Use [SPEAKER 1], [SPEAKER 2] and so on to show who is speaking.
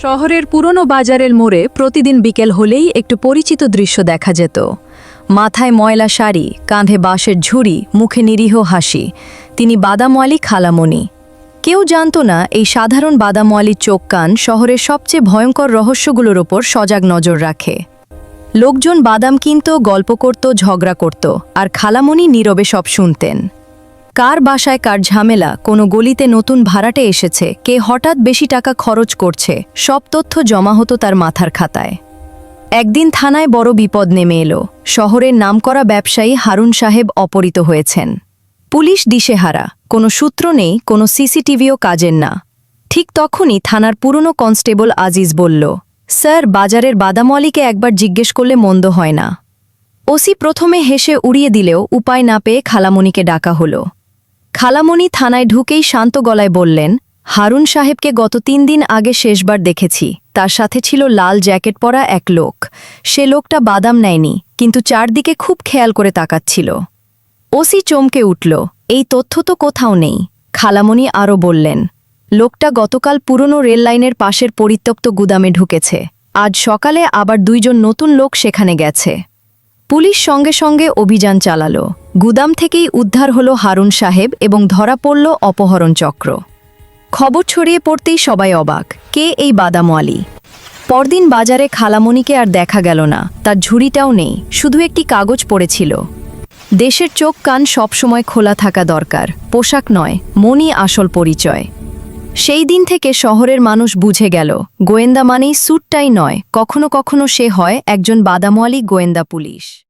[SPEAKER 1] শহরের পুরনো বাজারের মোড়ে প্রতিদিন বিকেল হলেই একটু পরিচিত দৃশ্য দেখা যেত। মাথায় ময়লা শাড়ি, কাঁধে বাঁশের ঝুড়ি, মুখে নিরীহ হাসি। তিনি বাদামওয়ালি খালামণি। কেউ জানত না এই সাধারণ বাদামওয়ালির চোখ কান শহরের সবচেয়ে ভয়ঙ্কর রহস্যগুলোর ওপর সজাগ নজর রাখে। লোকজন বাদাম কিনত, গল্প করত, ঝগড়া করত, আর খালামণি নীরবে সব শুনতেন। কার বাসায় কার ঝামেলা, কোনো গলিতে নতুন ভাড়াটে এসেছে, কে হঠাৎ বেশি টাকা খরচ করছে, সব তথ্য জমা হতো তার মাথার খাতায়। একদিন থানায় বড় বিপদ নেমে এলো। শহরের নামকরা ব্যবসায়ী হারুন সাহেব অপহৃত হয়েছেন। পুলিশ দিশেহারা, কোনো সূত্র নেই, কোনো সিসিটিভিও কাজের না। ঠিক তখনই থানার পুরনো কনস্টেবল আজিজ বলল, স্যার, বাজারের বাদামওয়ালিকে একবার জিজ্ঞেস করলে মন্দ হয় না। ওসি প্রথমে হেসে উড়িয়ে দিলেও উপায় না পেয়ে খালামণিকে ডাকা হলো। খালামণি থানায় ঢুকেই শান্ত গলায় বললেন, হারুন সাহেবকে গত 3 দিন আগে শেষবার দেখেছি। তার সাথে ছিল লাল জ্যাকেট পরা এক লোক। সে লোকটা বাদাম নেয়নি, কিন্তু চারদিকে খুব খেয়াল করে তাকাচ্ছিল। ওসি চমকে উঠল, এই তথ্য তো কোথাও নেই। খালামণি আরও বললেন, লোকটা গতকাল পুরনো রেললাইনের পাশের পরিত্যক্ত গুদামে ঢুকেছে। আজ সকালে আবার 2 জন নতুন লোক সেখানে গেছে। পুলিশ সঙ্গে সঙ্গে অভিযান চালালো। গুদাম থেকেই উদ্ধার হলো হারুন সাহেব এবং ধরা পড়ল অপহরণ চক্র। খবর ছড়িয়ে পড়তেই সবাই অবাক, কে এই বাদামওয়ালি? পরদিন বাজারে খালামণিকে আর দেখা গেল না। তার ঝুড়িটাও নেই, শুধু একটি কাগজ পড়েছিল। দেশের চোখ কান সবসময় খোলা থাকা দরকার, পোশাক নয়, মনই আসল পরিচয়। সেই দিন থেকে শহরের মানুষ বুঝে গেল, গোয়েন্দা মানেই স্যুটটাই নয়, কখনো কখনো সে হয় একজন বাদামওয়ালি গোয়েন্দা পুলিশ।